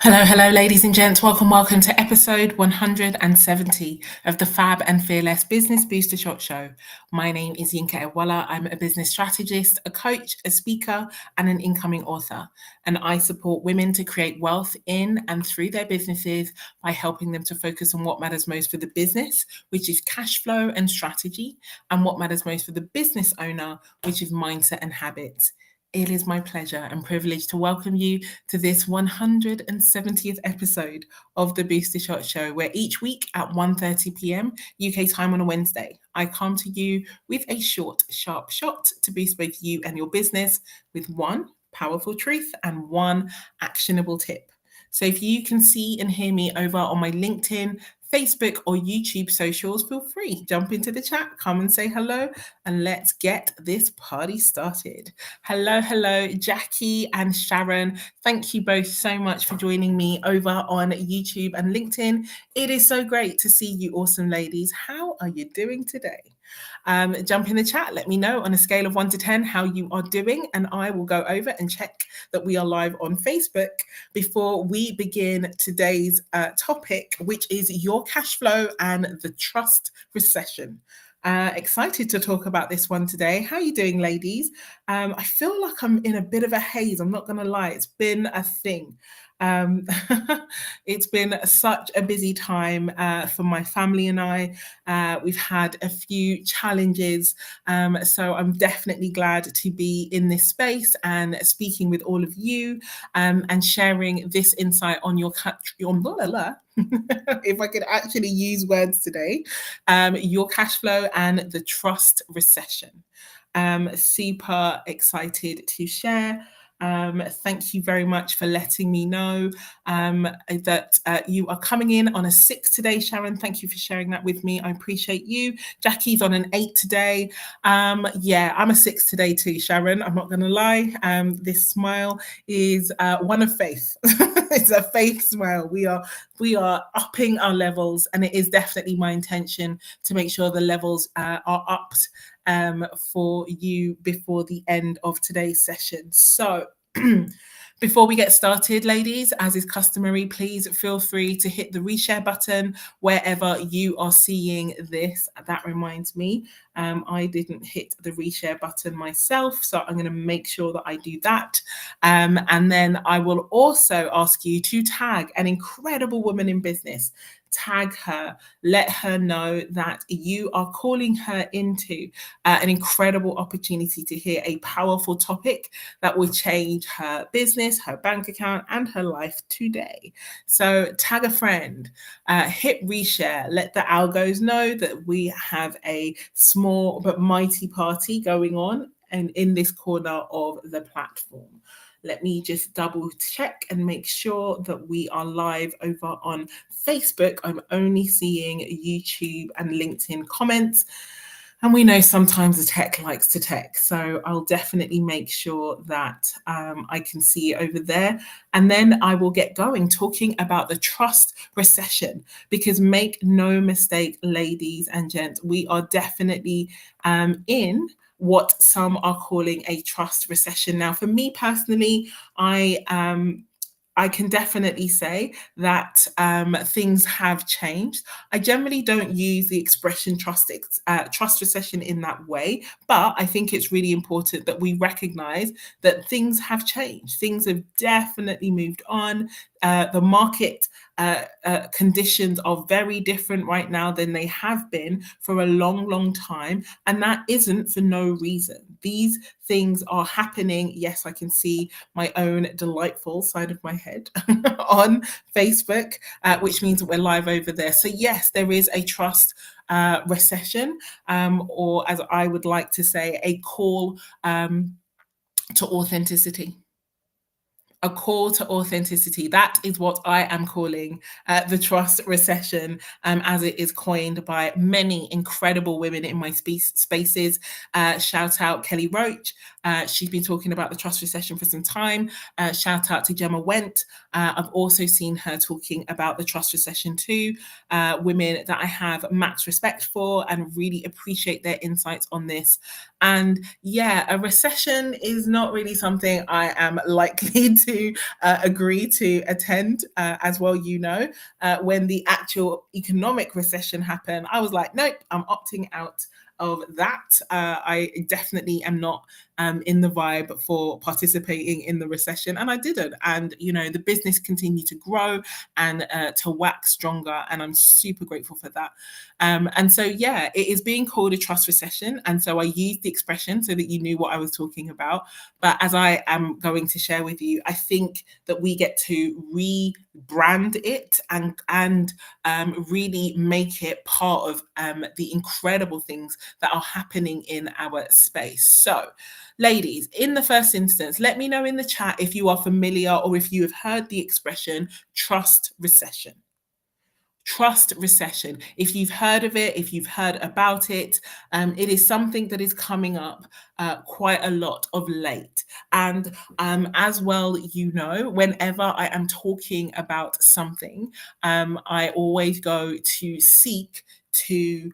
Hello, ladies and gents. Welcome to episode 170 of the Fab and Fearless Business Booster Shot Show. My name is Yinka. I'm a business strategist, a coach, a speaker, and an incoming author. And I support women to create wealth in and through their businesses by helping them to focus on what matters most for the business, which is cash flow and strategy, and what matters most for the business owner, which is mindset and habits. It is my pleasure and privilege to welcome you to this 170th episode of the Booster Shot Show, where each week at 1:30 p.m. UK time on a Wednesday, I come to you with a short, sharp shot to boost both you and your business with one powerful truth and one actionable tip. So if you can see and hear me over on my LinkedIn, Facebook, or YouTube socials, feel free, jump into the chat, come and say hello, and let's get this party started. Hello, Jackie and Sharon. Thank you both so much for joining me over on YouTube and LinkedIn. It is so great to see you awesome ladies. How are you doing today? Jump in the chat, let me know on a scale of 1 to 10 how you are doing, and I will go over and check that we are live on Facebook before we begin today's topic, which is your cash flow and the Trust Recession. Excited to talk about this one today. How are you doing, ladies? I feel like I'm in a bit of a haze. I'm not going to lie. It's been a thing. It's been such a busy time for my family and I. We've had a few challenges, so I'm definitely glad to be in this space and speaking with all of you and sharing this insight on your if I could actually use words today, your cash flow and the trust recession. Super excited to share. Thank you very much for letting me know that you are coming in on a 6 today, Sharon. Thank you for sharing that with me. I appreciate you. Jackie's on an 8 today. Yeah, I'm a 6 today too, Sharon. I'm not going to lie. This smile is one of faith. It's a faith smile. We are upping our levels, and it is definitely my intention to make sure the levels are upped for you before the end of today's session. So before we get started, ladies, as is customary, please feel free to hit the reshare button wherever you are seeing this. That reminds me, I didn't hit the reshare button myself, so I'm going to make sure that I do that. And then I will also ask you to tag an incredible woman in business. Tag her, let her know that you are calling her into an incredible opportunity to hear a powerful topic that will change her business, her bank account, and her life today. So tag a friend, hit reshare, let the algos know that we have a small but mighty party going on and in this corner of the platform. Let me just double check and make sure that we are live over on Facebook. I'm only seeing YouTube and LinkedIn comments. And we know sometimes the tech likes to tech. So I'll definitely make sure that I can see it over there. And then I will get going talking about the trust recession, because make no mistake, ladies and gents, we are definitely in what some are calling a trust recession. Now, for me personally, I can definitely say that things have changed. I generally don't use the expression trust recession in that way, but I think it's really important that we recognize that things have changed. Things have definitely moved on. The market conditions are very different right now than they have been for a long time, and that isn't for no reason. These things are happening. Yes, I can see my own delightful side of my head on Facebook, which means that we're live over there. So yes, there is a trust recession, or as I would like to say, a call to authenticity. A call to authenticity. That is what I am calling the trust recession, as it is coined by many incredible women in my spaces. Shout out Kelly Roach. She's been talking about the trust recession for some time. Shout out to Gemma Went. I've also seen her talking about the trust recession too. Women that I have max respect for and really appreciate their insights on this. And yeah, a recession is not really something I am likely to to agree to attend, as well, when the actual economic recession happened. I was like, nope, I'm opting out of that. I definitely am not in the vibe for participating in the recession, and I didn't. And the business continued to grow and to wax stronger, and I'm super grateful for that. And so, yeah, it is being called a trust recession, and so I used the expression so that you knew what I was talking about. But as I am going to share with you, I think that we get to rebrand it and really make it part of the incredible things that are happening in our space. So, ladies, in the first instance, let me know in the chat if you are familiar or if you have heard the expression trust recession. Trust recession. If you've heard of it, if you've heard about it, it is something that is coming up quite a lot of late. And as well, whenever I am talking about something, I always go to seek to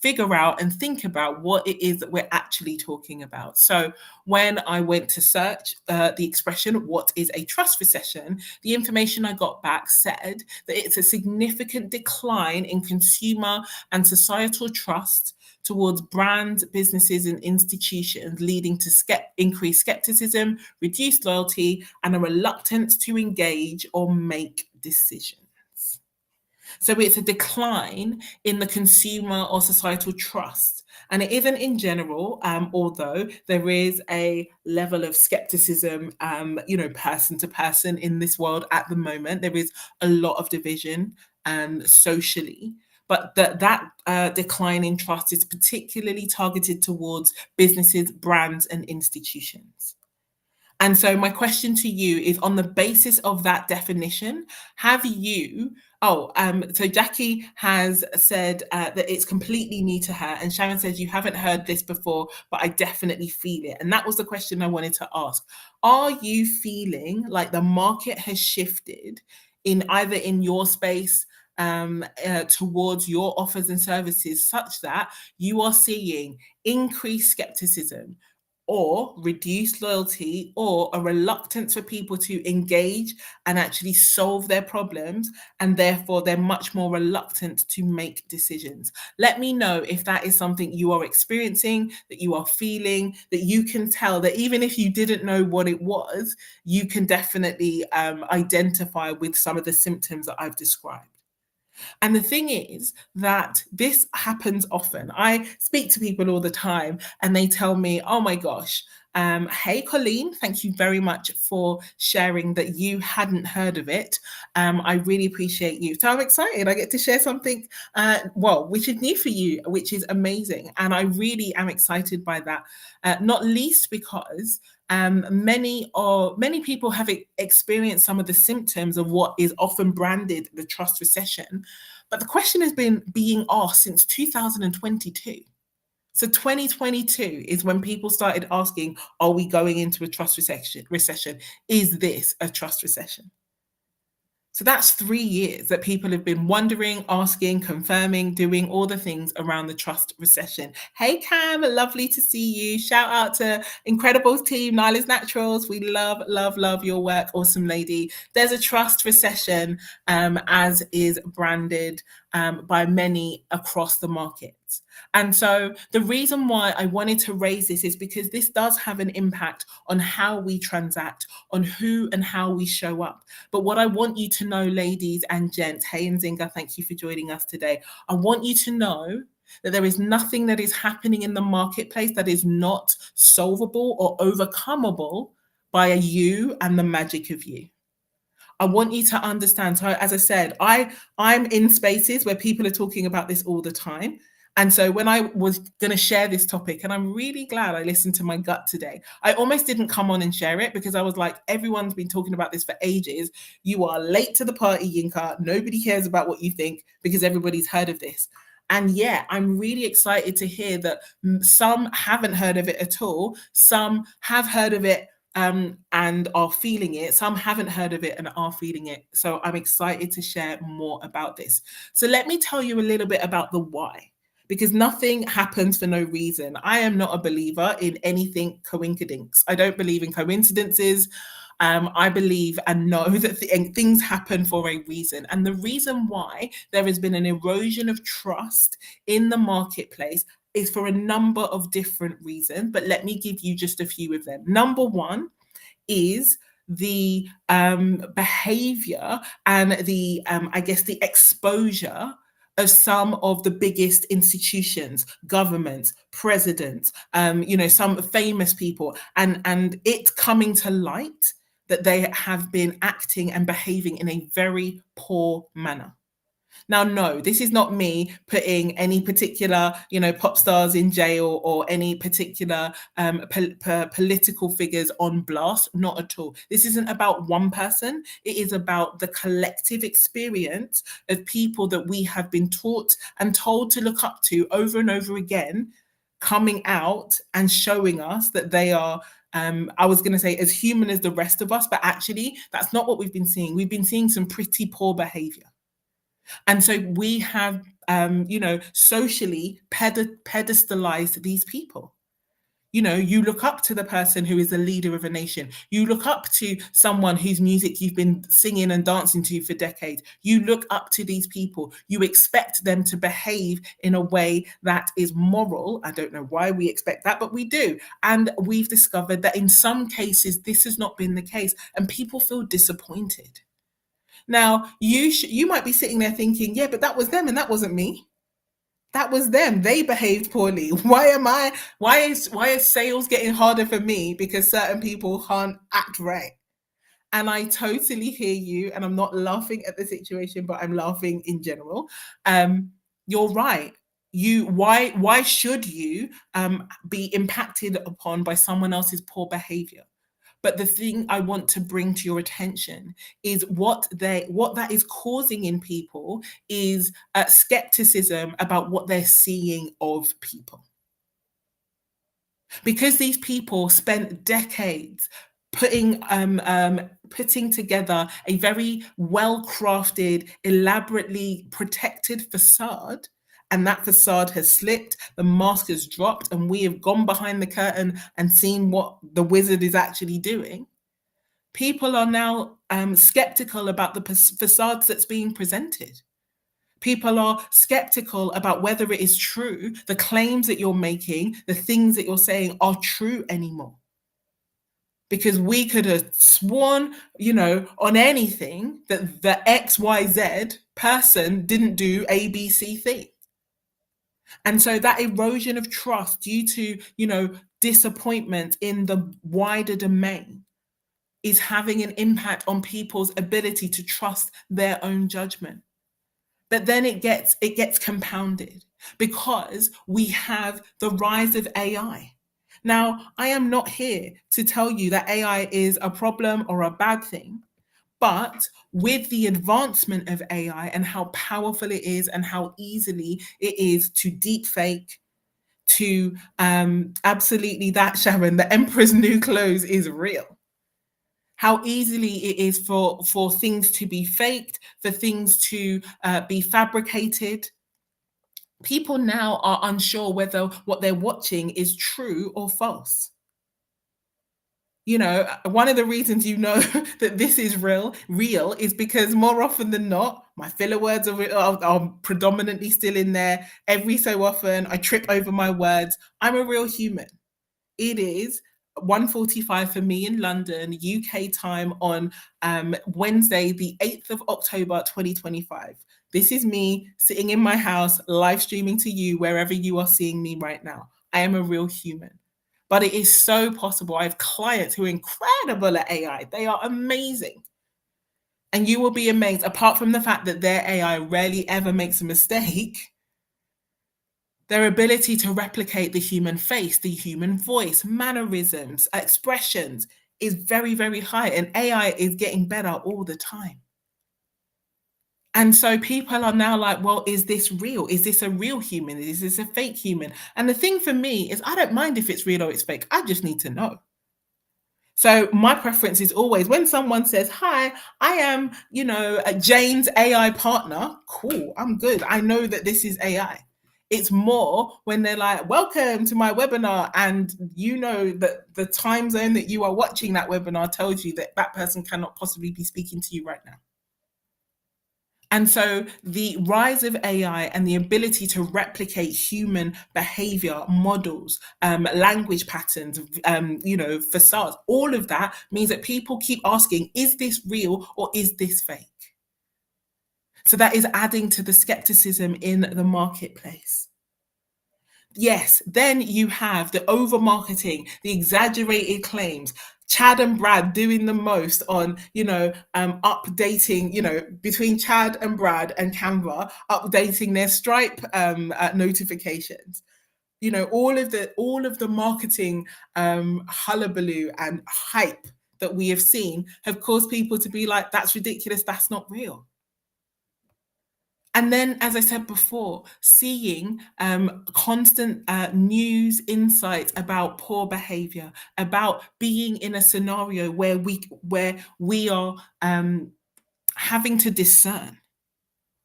figure out and think about what it is that we're actually talking about. So when I went to search the expression, what is a trust recession, the information I got back said that it's a significant decline in consumer and societal trust towards brands, businesses, and institutions, leading to increased skepticism, reduced loyalty, and a reluctance to engage or make decisions. So it's a decline in the consumer or societal trust. And it isn't in general, although there is a level of skepticism, person to person in this world at the moment. There is a lot of division socially. But that decline in trust is particularly targeted towards businesses, brands, and institutions. And so my question to you is, on the basis of that definition, have you so Jackie has said that it's completely new to her, and Sharon says you haven't heard this before, but I definitely feel it. And that was the question I wanted to ask. Are you feeling like the market has shifted either in your space towards your offers and services, such that you are seeing increased skepticism, or reduced loyalty, or a reluctance for people to engage and actually solve their problems, and therefore they're much more reluctant to make decisions? Let me know if that is something you are experiencing, that you are feeling, that you can tell that even if you didn't know what it was, you can definitely identify with some of the symptoms that I've described. And the thing is that this happens often. I speak to people all the time and they tell me, oh my gosh, hey, Colleen, thank you very much for sharing that you hadn't heard of it. I really appreciate you. So I'm excited. I get to share something, which is new for you, which is amazing. And I really am excited by that, not least because many people have experienced some of the symptoms of what is often branded the trust recession. But the question has been being asked since 2022. So 2022 is when people started asking, are we going into a trust recession? Is this a trust recession? So that's 3 years that people have been wondering, asking, confirming, doing all the things around the trust recession. Hey, Cam, lovely to see you. Shout out to Incredibles team, Nyla's Naturals. We love, love, love your work. Awesome lady. There's a trust recession, as is branded by many across the markets. And so the reason why I wanted to raise this is because this does have an impact on how we transact, on who and how we show up. But what I want you to know, ladies and gents, hey, and Zinga, thank you for joining us today. I want you to know that there is nothing that is happening in the marketplace that is not solvable or overcomable by you and the magic of you. I want you to understand. So as I said, I'm in spaces where people are talking about this all the time. And so when I was going to share this topic, and I'm really glad I listened to my gut today, I almost didn't come on and share it because I was like, everyone's been talking about this for ages. You are late to the party, Yinka. Nobody cares about what you think because everybody's heard of this. And yeah, I'm really excited to hear that some haven't heard of it at all. Some have heard of it and are feeling it. Some haven't heard of it and are feeling it. So I'm excited to share more about this. So let me tell you a little bit about the why, because nothing happens for no reason. I am not a believer in anything coincidence. I don't believe in coincidences. I believe and know that things happen for a reason. And the reason why there has been an erosion of trust in the marketplace is for a number of different reasons. But let me give you just a few of them. Number one is the behavior and the, I guess, the exposure of some of the biggest institutions, governments, presidents, some famous people, and it coming to light that they have been acting and behaving in a very poor manner. Now, no, this is not me putting any particular, pop stars in jail or any particular political figures on blast. Not at all. This isn't about one person. It is about the collective experience of people that we have been taught and told to look up to over and over again, coming out and showing us that they are I was going to say as human as the rest of us, but actually that's not what we've been seeing. We've been seeing some pretty poor behavior. And so we have, socially pedestalized these people. You look up to the person who is the leader of a nation. You look up to someone whose music you've been singing and dancing to for decades. You look up to these people. You expect them to behave in a way that is moral. I don't know why we expect that, but we do. And we've discovered that in some cases, this has not been the case, and people feel disappointed. Now, you might be sitting there thinking, yeah, but that was them and that wasn't me. That was them. They behaved poorly. Why is sales getting harder for me because certain people can't act right? And I totally hear you, and I'm not laughing at the situation, but I'm laughing in general. You're right. Why should you be impacted upon by someone else's poor behavior? But the thing I want to bring to your attention is what that is causing in people is skepticism about what they're seeing of people. Because these people spent decades putting together a very well-crafted, elaborately protected facade, and that facade has slipped, the mask has dropped, and we have gone behind the curtain and seen what the wizard is actually doing. People are now skeptical about the facades that's being presented. People are skeptical about whether it is true, the claims that you're making, the things that you're saying are true anymore. Because we could have sworn, on anything that the XYZ person didn't do ABC thing. And so that erosion of trust due to, disappointment in the wider domain is having an impact on people's ability to trust their own judgment. But then it gets compounded because we have the rise of AI. Now, I am not here to tell you that AI is a problem or a bad thing, but with the advancement of AI and how powerful it is and how easily it is to deepfake, to absolutely that, Sharon, the emperor's new clothes is real. How easily it is for things to be faked, for things to be fabricated. People now are unsure whether what they're watching is true or false. One of the reasons that this is real is because more often than not, my filler words are predominantly still in there. Every so often, I trip over my words. I'm a real human. It is 1:45 for me in London, UK time on Wednesday, the 8th of October, 2025. This is me sitting in my house, live streaming to you wherever you are seeing me right now. I am a real human. But it is so possible. I have clients who are incredible at AI. They are amazing. And you will be amazed, apart from the fact that their AI rarely ever makes a mistake, their ability to replicate the human face, the human voice, mannerisms, expressions is very, very high. And AI is getting better all the time. And so people are now like, well, is this real? Is this a real human? Is this a fake human? And the thing for me is I don't mind if it's real or it's fake. I just need to know. So my preference is always when someone says, hi, I am, Jane's AI partner. Cool, I'm good. I know that this is AI. It's more when they're like, welcome to my webinar. And you know that the time zone that you are watching that webinar tells you that that person cannot possibly be speaking to you right now. And so the rise of AI and the ability to replicate human behavior models, language patterns, facades, all of that means that people keep asking, is this real or is this fake? So that is adding to the skepticism in the marketplace. Yes, then you have the over marketing, the exaggerated claims, Chad and Brad doing the most on, updating, between Chad and Brad and Canva, updating their Stripe notifications. All of the marketing hullabaloo and hype that we have seen have caused people to be like, that's ridiculous, that's not real. And then, as I said before, seeing constant news insights about poor behavior, about being in a scenario where we are having to discern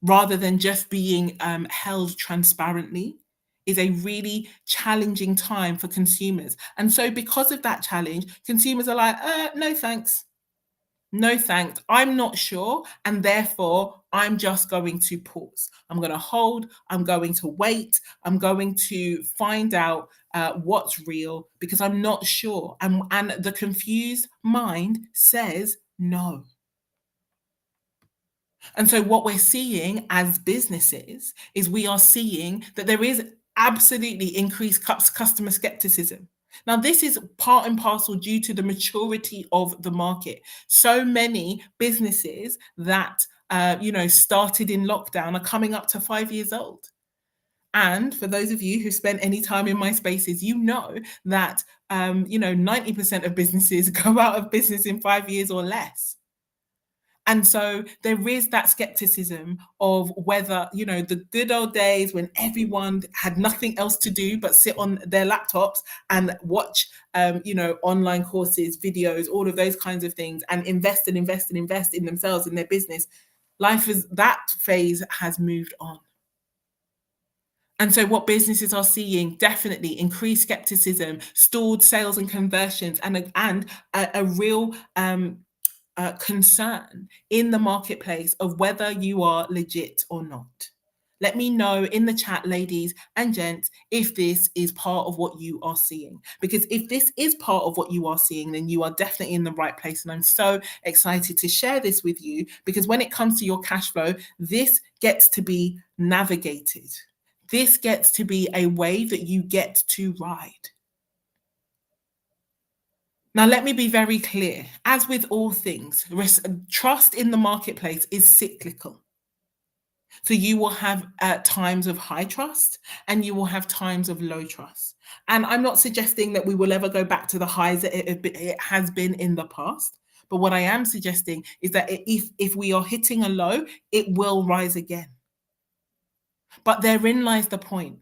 rather than just being held transparently, is a really challenging time for consumers. And so, because of that challenge, consumers are like, no thanks. No thanks, I'm not sure, and therefore I'm just going to pause. I'm going to hold, I'm going to wait, I'm going to find out what's real because I'm not sure. And the confused mind says no. And so, what we're seeing as businesses is we are seeing that there is absolutely increased customer skepticism. Now, this is part and parcel due to the maturity of the market. So many businesses that started in lockdown are coming up to 5 years old. And for those of you who spent any time in my spaces, you know that 90% of businesses go out of business in 5 years or less. And so there is that skepticism of whether, the good old days when everyone had nothing else to do but sit on their laptops and watch, online courses, videos, all of those kinds of things, and invest and invest and invest in themselves, in their business. That phase has moved on. And so what businesses are seeing, definitely increased skepticism, stalled sales and conversions, and a real concern in the marketplace of whether you are legit or not. Let me know in the chat, ladies and gents, if this is part of what you are seeing. Because if this is part of what you are seeing, then you are definitely in the right place. And I'm so excited to share this with you because when it comes to your cash flow, this gets to be navigated. This gets to be a wave that you get to ride. Now, let me be very clear. As with all things, trust in the marketplace is cyclical. So you will have times of high trust and you will have times of low trust. And I'm not suggesting that we will ever go back to the highs that it has been in the past. But what I am suggesting is that if we are hitting a low, it will rise again. But therein lies the point.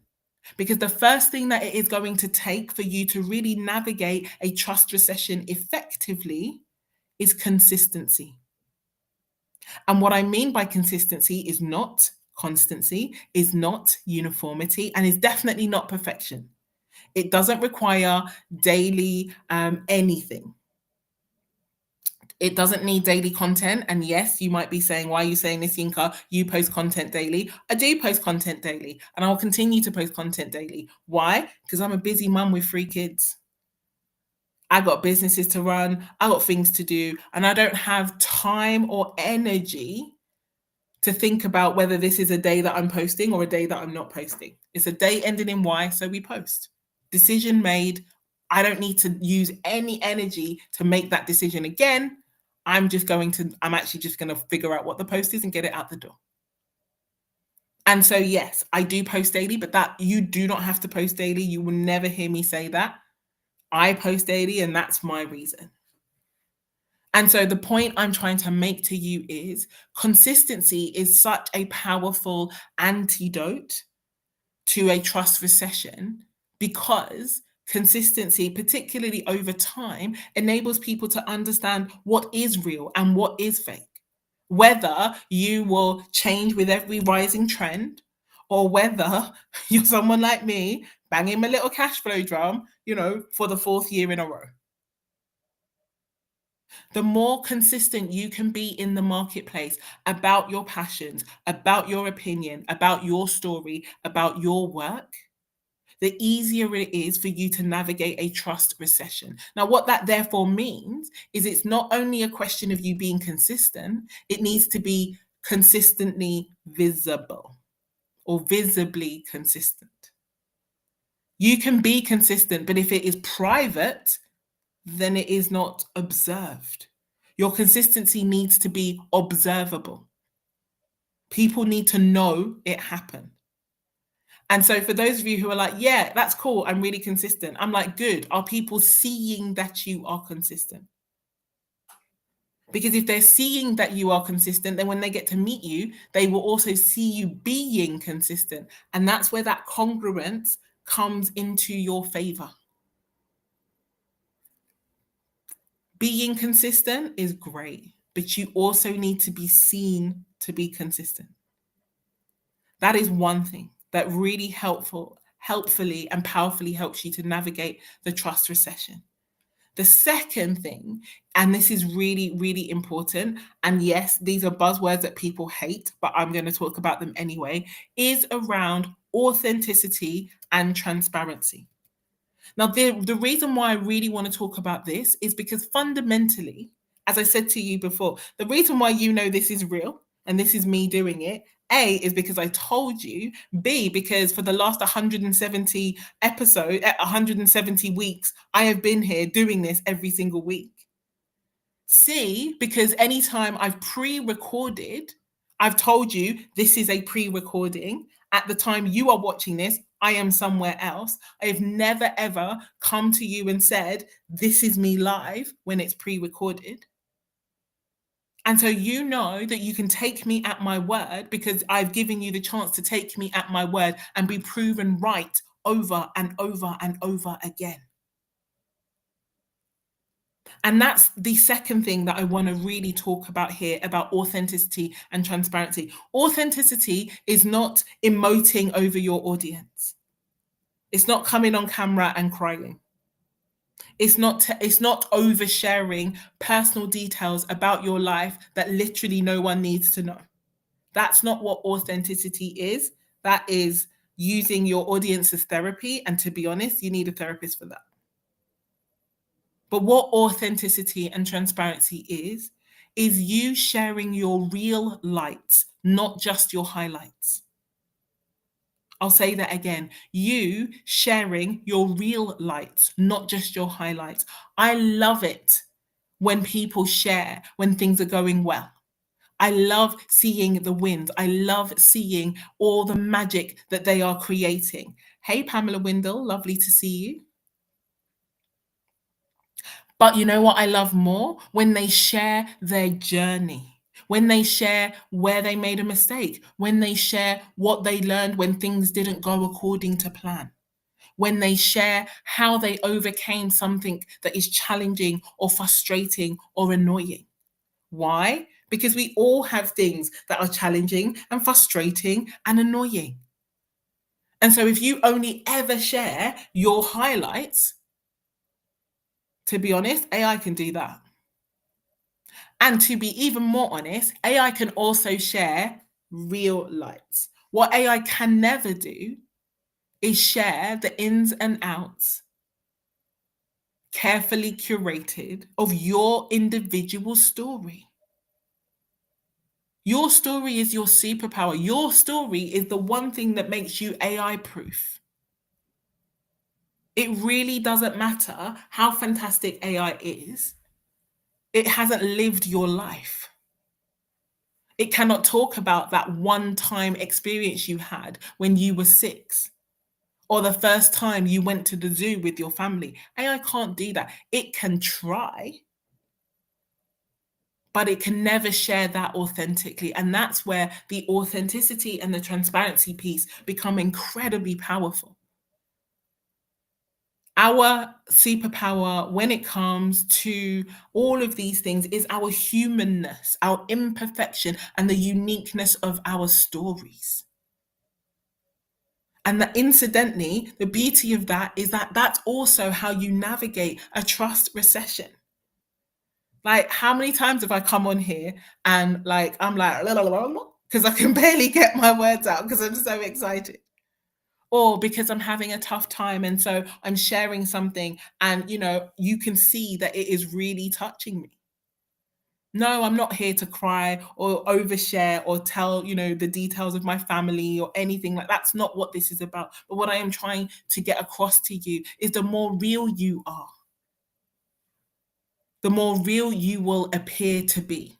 Because the first thing that it is going to take for you to really navigate a trust recession effectively is consistency. And what I mean by consistency is not constancy, is not uniformity, and is definitely not perfection. It doesn't require daily anything. It doesn't need daily content. And yes, you might be saying, why are you saying this, Yinka? You post content daily. I do post content daily, and I'll continue to post content daily. Why? Because I'm a busy mum with 3 kids. I got businesses to run, I got things to do, and I don't have time or energy to think about whether this is a day that I'm posting or a day that I'm not posting. It's a day ending in Y, so we post. Decision made. I don't need to use any energy to make that decision again. I'm actually just going to figure out what the post is and get it out the door. And so, yes, I do post daily, but that you do not have to post daily. You will never hear me say that. I post daily, and that's my reason. And so the point I'm trying to make to you is consistency is such a powerful antidote to a trust recession because consistency, particularly over time, enables people to understand what is real and what is fake. Whether you will change with every rising trend or whether you're someone like me, banging my little cash flow drum, for the fourth year in a row. The more consistent you can be in the marketplace about your passions, about your opinion, about your story, about your work, the easier it is for you to navigate a trust recession. Now, what that therefore means is it's not only a question of you being consistent, it needs to be consistently visible or visibly consistent. You can be consistent, but if it is private, then it is not observed. Your consistency needs to be observable. People need to know it happened. And so for those of you who are like, yeah, that's cool, I'm really consistent. I'm like, good. Are people seeing that you are consistent? Because if they're seeing that you are consistent, then when they get to meet you, they will also see you being consistent. And that's where that congruence comes into your favor. Being consistent is great, but you also need to be seen to be consistent. That is one thing that really helpfully and powerfully helps you to navigate the trust recession. The second thing, and this is really, really important, and yes, these are buzzwords that people hate, but I'm going to talk about them anyway, is around authenticity and transparency. Now, the reason why I really want to talk about this is because fundamentally, as I said to you before, the reason why you know this is real and this is me doing it, A, is because I told you, B, because for the last 170 170 weeks, I have been here doing this every single week. C, because anytime I've pre-recorded, I've told you this is a pre-recording. At the time you are watching this, I am somewhere else. I've never ever come to you and said, this is me live when it's pre-recorded. And so you know that you can take me at my word because I've given you the chance to take me at my word and be proven right over and over and over again. And that's the second thing that I want to really talk about here about authenticity and transparency. Authenticity is not emoting over your audience. It's not coming on camera and crying. It's not oversharing personal details about your life that literally no one needs to know. That's not what authenticity is. That is using your audience as therapy. And to be honest, you need a therapist for that. But what authenticity and transparency is you sharing your real lights, not just your highlights. I'll say that again. You sharing your real lights, not just your highlights. I love it when people share when things are going well. I love seeing the wins. I love seeing all the magic that they are creating. Hey, Pamela Windle, lovely to see you. But you know what I love more? When they share their journey, when they share where they made a mistake, when they share what they learned when things didn't go according to plan, when they share how they overcame something that is challenging or frustrating or annoying. Why? Because we all have things that are challenging and frustrating and annoying. And so if you only ever share your highlights, to be honest, AI can do that. And to be even more honest, AI can also share real lights. What AI can never do is share the ins and outs, carefully curated, of your individual story. Your story is your superpower. Your story is the one thing that makes you AI proof. It really doesn't matter how fantastic AI is. It hasn't lived your life. It cannot talk about that one-time experience you had when you were 6 or the first time you went to the zoo with your family. AI can't do that. It can try, but it can never share that authentically. And that's where the authenticity and the transparency piece become incredibly powerful. Our superpower when it comes to all of these things is our humanness, our imperfection, and the uniqueness of our stories. And that incidentally, the beauty of that is that that's also how you navigate a trust recession. Like, how many times have I come on here and like I'm like because I can barely get my words out because I'm so excited, or because I'm having a tough time, and so I'm sharing something, and you can see that it is really touching me. No, I'm not here to cry or overshare or tell, the details of my family or anything like that's not what this is about. But what I am trying to get across to you is the more real you are, the more real you will appear to be.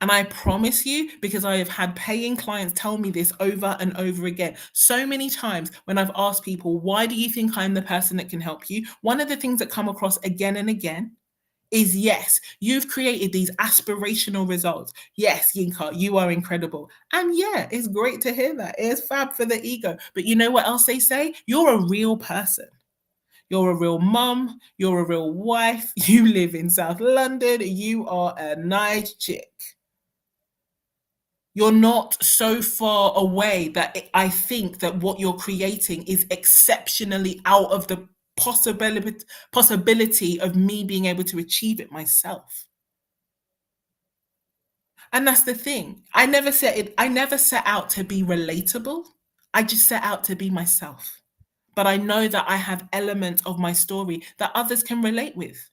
And I promise you, because I have had paying clients tell me this over and over again, so many times when I've asked people, why do you think I'm the person that can help you? One of the things that come across again and again is yes, you've created these aspirational results. Yes, Yinka, you are incredible. And yeah, it's great to hear that. It's fab for the ego. But you know what else they say? You're a real person. You're a real mum. You're a real wife. You live in South London. You are a nice chick. You're not so far away that I think that what you're creating is exceptionally out of the possibility of me being able to achieve it myself. And that's the thing. I never set out to be relatable. I just set out to be myself. But I know that I have elements of my story that others can relate with.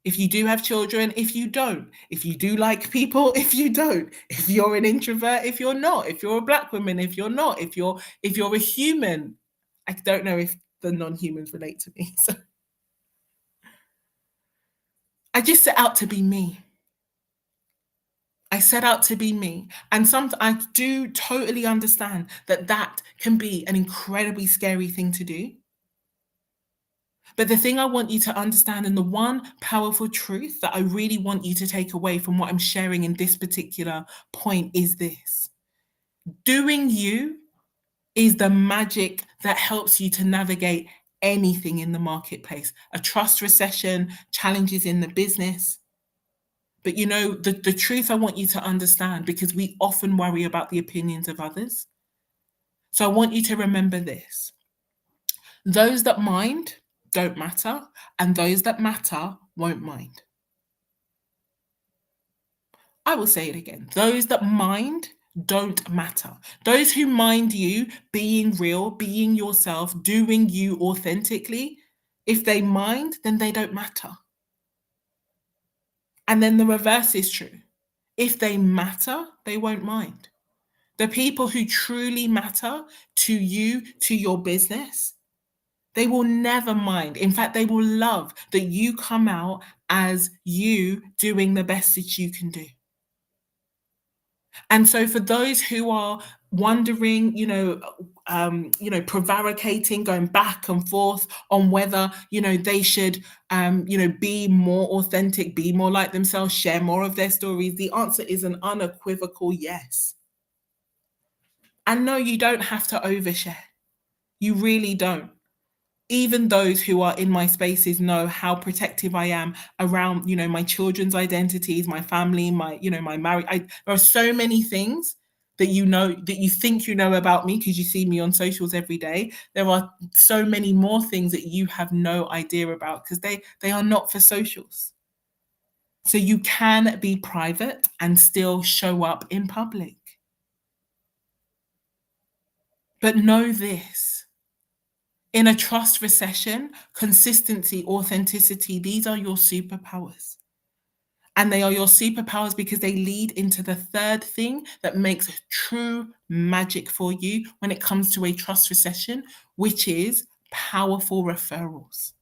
If you do have children, if you don't, if you do like people, if you don't, if you're an introvert, if you're not, if you're a black woman, if you're not, if you're a human, I don't know if the non-humans relate to me. So I just set out to be me. I set out to be me. And I do totally understand that that can be an incredibly scary thing to do. But the thing I want you to understand, and the one powerful truth that I really want you to take away from what I'm sharing in this particular point is this: doing you is the magic that helps you to navigate anything in the marketplace, a trust recession, challenges in the business. But the truth I want you to understand, because we often worry about the opinions of others. So I want you to remember this: those that mind don't matter, and those that matter won't mind. I will say it again. Those that mind don't matter. Those who mind you being real, being yourself, doing you authentically, if they mind, then they don't matter. And then the reverse is true. If they matter, they won't mind. The people who truly matter to you, to your business, they will never mind. In fact, they will love that you come out as you doing the best that you can do. And so for those who are wondering, prevaricating, going back and forth on whether, they should, be more authentic, be more like themselves, share more of their stories, the answer is an unequivocal yes. And no, you don't have to overshare. You really don't. Even those who are in my spaces know how protective I am around, my children's identities, my family, my marriage. There are so many things that that you think you know about me because you see me on socials every day. There are so many more things that you have no idea about because they are not for socials. So you can be private and still show up in public. But know this: in a trust recession, consistency, authenticity, these are your superpowers. And they are your superpowers because they lead into the third thing that makes true magic for you when it comes to a trust recession, which is powerful referrals.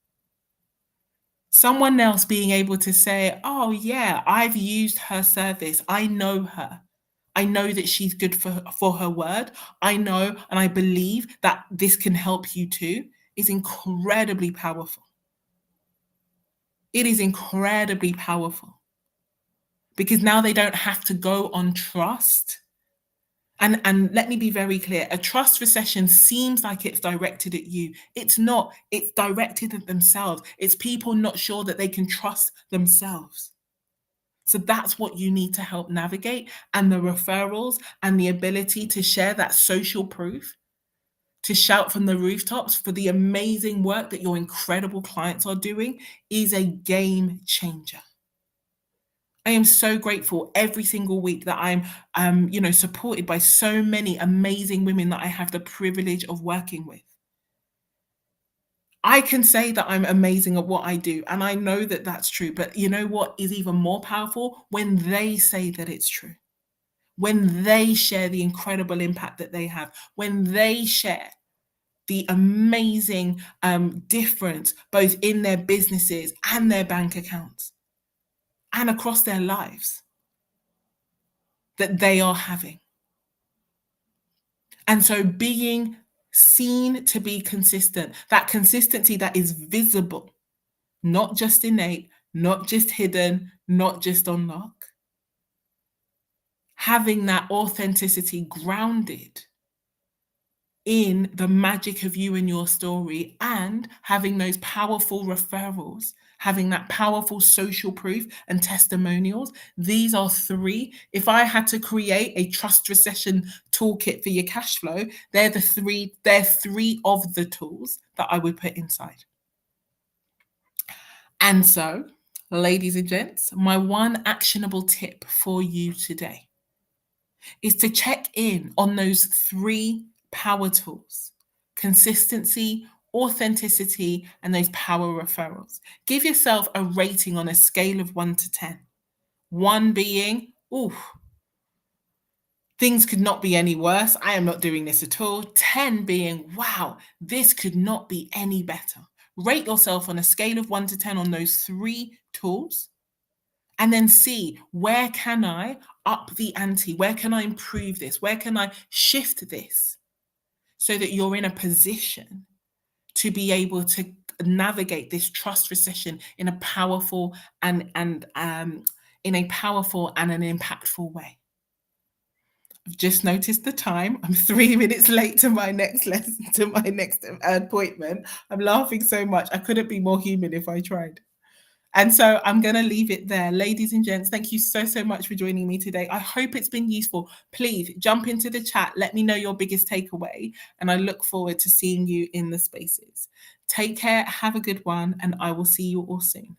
Someone else being able to say, oh, yeah, I've used her service. I know her. I know that she's good for her word. I know and I believe that this can help you too, is incredibly powerful. It is incredibly powerful because now they don't have to go on trust. And let me be very clear, a trust recession seems like it's directed at you. It's not. It's directed at themselves. It's people not sure that they can trust themselves. So that's what you need to help navigate. And the referrals and the ability to share that social proof, to shout from the rooftops for the amazing work that your incredible clients are doing is a game changer. I am so grateful every single week that I'm, supported by so many amazing women that I have the privilege of working with. I can say that I'm amazing at what I do, and I know that that's true. But you know what is even more powerful? When they say that it's true, when they share the incredible impact that they have, when they share the amazing difference both in their businesses and their bank accounts and across their lives that they are having. And so being seen to be consistent, that consistency that is visible, not just innate, not just hidden, not just on lock, having that authenticity grounded in the magic of you and your story, and having those powerful referrals, having that powerful social proof and testimonials. These are three. If I had to create a trust recession toolkit for your cash flow, they're three of the tools that I would put inside. And so, ladies and gents, my one actionable tip for you today is to check in on those three power tools: consistency, authenticity, and those power referrals. Give yourself a rating on a scale of 1 to 10. 1 being, ooh, things could not be any worse. I am not doing this at all. 10 being, wow, this could not be any better. Rate yourself on a scale of 1 to 10 on those three tools, and then see, where can I up the ante? Where can I improve this? Where can I shift this so that you're in a position to be able to navigate this trust recession in a powerful and in a powerful and an impactful way? I've just noticed the time. I'm 3 minutes late to my next lesson, to my next appointment. I'm laughing so much. I couldn't be more human if I tried. And so I'm going to leave it there. Ladies and gents, thank you so, so much for joining me today. I hope it's been useful. Please jump into the chat. Let me know your biggest takeaway. And I look forward to seeing you in the spaces. Take care. Have a good one. And I will see you all soon.